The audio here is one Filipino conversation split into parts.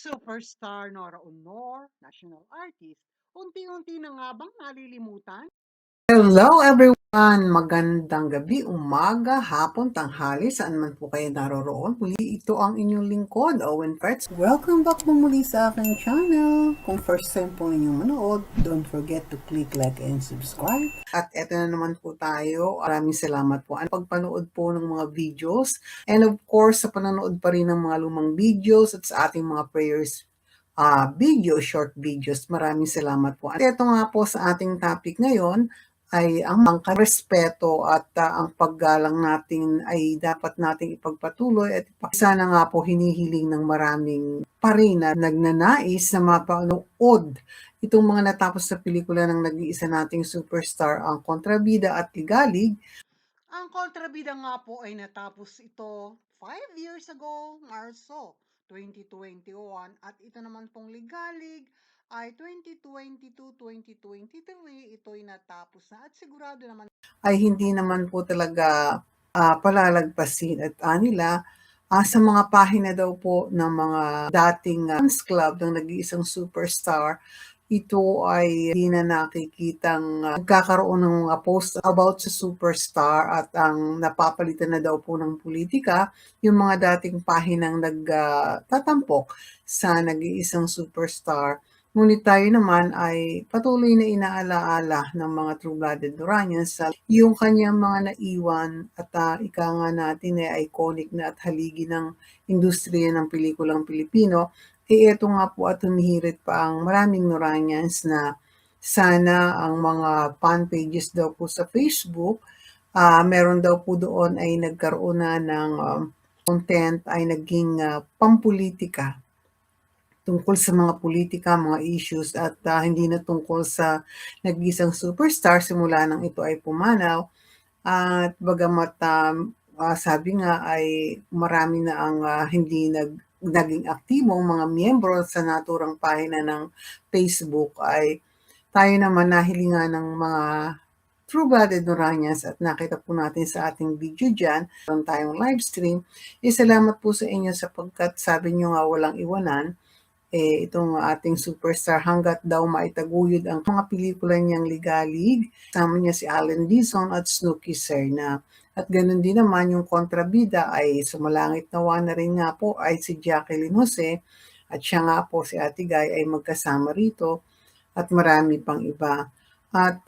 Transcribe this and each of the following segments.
Superstar Nora Honor, national artist, unti-unti na nga bang nalilimutan? Hello everyone! Magandang gabi, umaga, hapon, tanghali, saan man po kayo naroroon. Muli ito ang inyong lingkod, Owen Perts. Welcome back po muli sa aking channel. Kung first time po ninyong manood, don't forget to click like and subscribe. At eto na naman po tayo. Maraming salamat po ang pagpanood po ng mga videos. And of course, sa panonood pa rin ng mga lumang videos at sa ating mga prayers short videos. Maraming salamat po. At ito nga po sa ating topic ngayon ay ang respeto at ang paggalang natin ay dapat nating ipagpatuloy at sana nga po hinihiling ng maraming pa rin na nagnanais na mapanood itong mga natapos sa pelikula ng nag-iisa nating superstar ang Kontrabida at Ligalig. Ang kontrabida nga po ay natapos ito 5 years ago, Marso 2021, at ito naman pong Ligalig ay 2022-2023, ito'y natapos na at sigurado naman ay hindi naman po talaga palalagpasin at nila sa mga pahina daw po ng mga dating fans club ng nag-iisang superstar, ito ay hindi na nakikitang nagkakaroon ng mga post about sa superstar at ang napapalitan na daw po ng politika yung mga dating pahinang nagtatampok sa nag-iisang superstar. Ngunit tayo naman ay patuloy na inaalaala ng mga true-blooded Duranians sa yung kanyang mga naiwan at ika nga natin ay iconic na at haligi ng industriya ng pelikulang Pilipino. Eto nga po at humihirit pa ang maraming Duranians na sana ang mga fan pages daw po sa Facebook, meron daw po doon ay nagkaroon na ng content ay naging pampolitika tungkol sa mga politika, mga issues at hindi na tungkol sa nag-iisang superstar simula nang ito ay pumanaw. At bagamat sabi nga ay marami na ang hindi naging aktibong mga miyembro sa naturang pahina ng Facebook, ay tayo naman nahilingan ng mga true-blooded Noranians at nakita po natin sa ating video dyan, meron tayong live stream. Salamat po sa inyo sapagkat sabi nyo nga walang iwanan itong ating superstar hanggat daw maitaguyod ang mga pelikula niyang Ligalig. Kasama niya si Alan Dizon at Snooki Serna. At ganun din naman yung kontrabida ay sumalangit nawa na rin nga po ay si Jacqueline Jose at siya nga po si Ate Guy ay magkasama rito at marami pang iba. At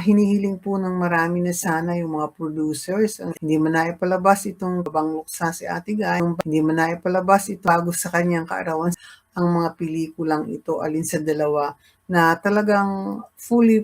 hinihiling po ng marami na sana yung mga producers, hindi man naipalabas itong Babang Luksa si Ate Guy, hindi man naipalabas ito bago sa kanyang kaarawan ang mga pelikulang ito, alin sa dalawa, na talagang fully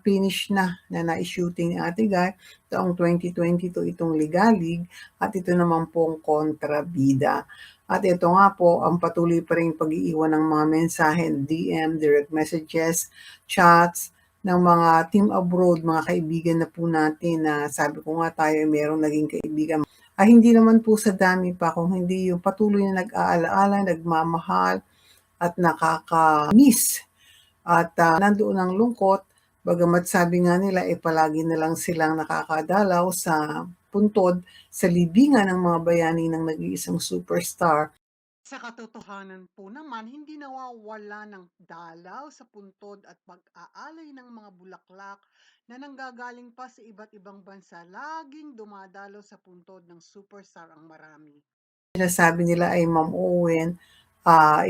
finished na na-shooting ni Ate Guy taong 2022 itong Ligalig at ito naman pong Kontrabida. At ito nga po, ang patuloy pa rin pag-iiwan ng mga mensahe, DM, direct messages, chats, ng mga team abroad, mga kaibigan na po natin na sabi ko nga tayo ay merong naging kaibigan. Ay hindi naman po sa dami pa, kung hindi yung patuloy na nag-aalaala, nagmamahal, at nakaka-miss. At nandoon ang lungkot, bagamat sabi nga nila palagi na lang silang nakakadalaw sa puntod sa libingan ng mga bayani ng nag-iisang superstar. sa katotohanan po naman, hindi nawawala ng dalaw sa puntod at pag-aalay ng mga bulaklak na nanggagaling pa sa iba't ibang bansa. Laging dumadalo sa puntod ng superstar ang marami. Sinasabi nila ay Ma'am Owen,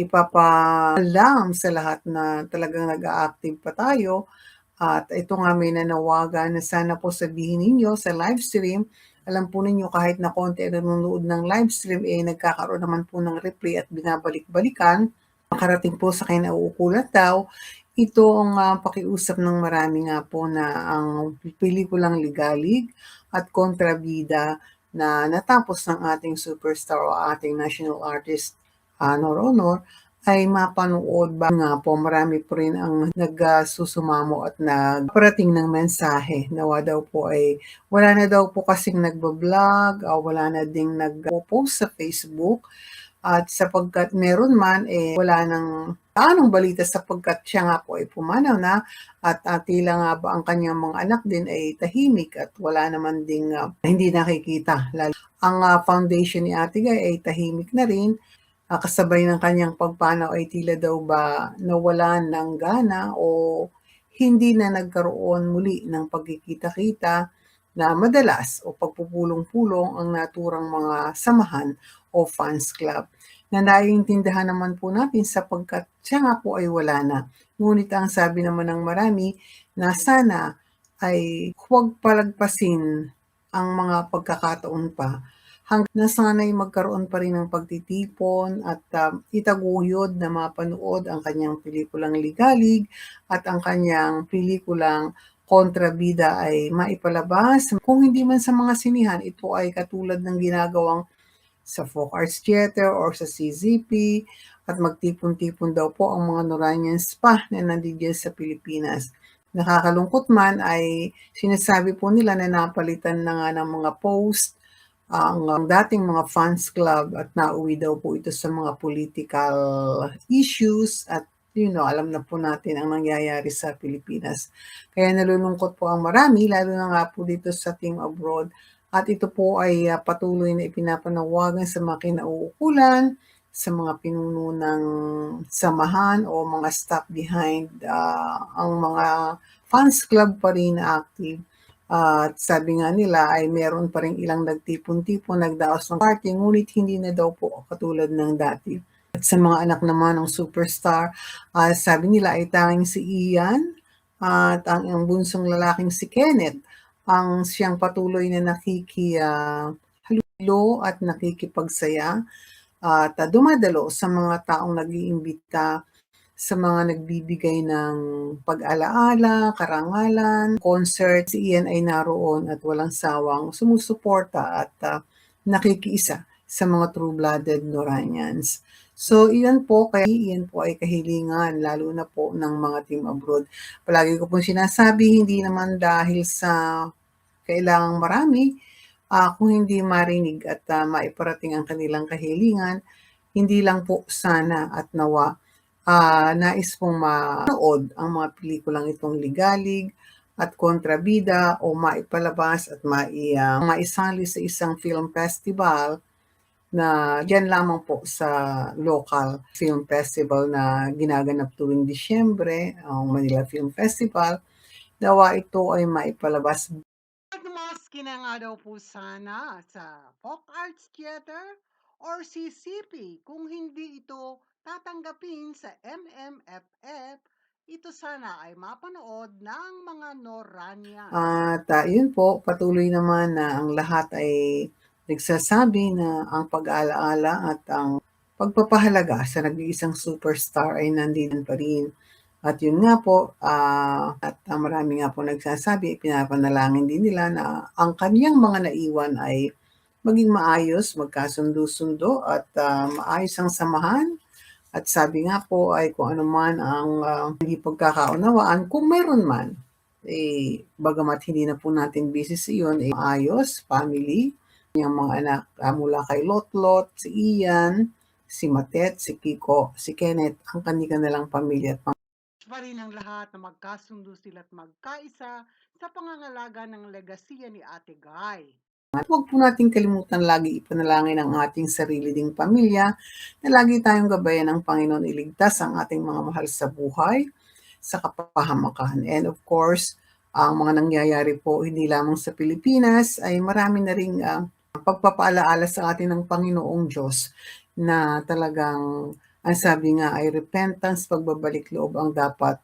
ipapaalam sa lahat na talagang nag-a-active pa tayo. At ito nga may nanawagan na sana po sabihin ninyo sa live stream. Alam po ninyo kahit na konti ang nanonood ng live stream, nagkakaroon naman po ng replay at binabalik-balikan. Makarating po sa kayo na uukulat daw. Ito ang pakiusap ng marami nga po na ang pelikulang Ligalig at Kontrabida na natapos ng ating superstar o ating national artist Nor Honor ay mapanood ba nga po. Marami po rin ang nagsusumamo at nagparating ng mensahe. Nawa daw po ay wala na daw po kasing nagbablog, wala na ding nagpo-post sa Facebook. At sapagkat meron man, wala nang anong balita sapagkat siya nga po ay pumanaw na at tila nga ba ang kanyang mga anak din ay tahimik at wala naman ding hindi nakikita. Lalo ang foundation ni Ate Guy ay tahimik na rin. kasabay ng kanyang pagpanaw ay tila daw ba nawalan ng gana o hindi na nagkaroon muli ng pagkikita-kita na madalas o pagpupulong-pulong ang naturang mga samahan o fans club, na naiintindihan naman po natin sapagkat siya nga po ay wala na. Ngunit ang sabi naman ng marami na sana ay huwag palagpasin ang mga pagkakataon pa na sana'y magkaroon pa rin ng pagtitipon at itaguyod na mapanood ang kanyang pelikulang Ligalig at ang kanyang pelikulang Kontrabida ay maipalabas. Kung hindi man sa mga sinihan, ito ay katulad ng ginagawang sa Folk Arts Theater or sa CZP at magtipon-tipon daw po ang mga Noranians pa na nandiyan sa Pilipinas. Nakakalungkot man ay sinasabi po nila na napalitan na nga ng mga post ang dating mga fans club at nauwi daw po ito sa mga political issues at alam na po natin ang nangyayari sa Pilipinas. Kaya nalulungkot po ang marami, lalo na nga po dito sa Team Abroad. At ito po ay patuloy na ipinapanawagan sa mga kinauukulan, sa mga pinuno ng samahan o mga staff behind ang mga fans club pa rin na active. At sabi nga nila ay meron pa rin ilang nagtipon-tipon, nagdaos ng party, ngunit hindi na daw po katulad ng dati. At sa mga anak naman ng superstar, sabi nila ay tanging si Ian at ang bunsong lalaking si Kenneth ang siyang patuloy na halilo at nakikipagsaya at dumadalo sa mga taong nag-iimbita, sa mga nagbibigay ng pag-alaala, karangalan, concert. Si Ian ay naroon at walang sawang sumusuporta at nakikiisa sa mga true-blooded Noranians. So, iyan po, kaya iyan po ay kahilingan, lalo na po ng mga Team Abroad. Palagi ko pong sinasabi, hindi naman dahil sa kailangang marami, kung hindi marinig at maiparating ang kanilang kahilingan, hindi lang po sana at nawa nais pong manood ang mga pelikulang itong Ligalig at Kontrabida o maipalabas at maisali sa isang film festival na diyan lamang po sa local film festival na ginaganap tuwing Disyembre, ang Manila Film Festival. Nawa ito ay maipalabas. Maski na nga daw po sana sa Folk Arts Theater or CCP kung hindi ito tatanggapin sa MMFF, ito sana ay mapanood ng mga Noranians. At yun po, patuloy naman na ang lahat ay nagsasabi na ang pag-aalaala at ang pagpapahalaga sa nag-iisang superstar ay nandiyan pa rin. At yun nga po, at marami nga po nagsasabi, pinapanalangin din nila na ang kanyang mga naiwan ay maging maayos, magkasundo-sundo at maayos ang samahan. At sabi nga po ay kung ano man ang hindi pagkakaunawaan, kung meron man, bagamat hindi na po natin busy sa iyon, maayos, family, yung mga anak mula kay Lotlot, si Ian, si Matet, si Kiko, si Kenneth, ang kanilang pamilya at pa rin ang lahat na magkasundo sila at magkaisa sa pangangalaga ng legasiya ni Ate Guy. Huwag po nating kalimutan lagi ipanalangin ang ating sarili ding pamilya na lagi tayong gabayan ng Panginoon iligtas ang ating mga mahal sa buhay, sa kapahamakan. And of course, ang mga nangyayari po hindi lamang sa Pilipinas ay marami na ring pagpapaalaala sa atin ng Panginoong Diyos na talagang ang sabi nga ay repentance, pagbabalik loob ang dapat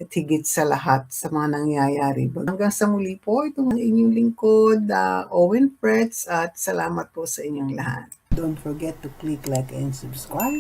at higit sa lahat sa mga nangyayari. Hanggang sa muli po, itong inyong lingkod, Owen Fretz, at salamat po sa inyong lahat. Don't forget to click like and subscribe.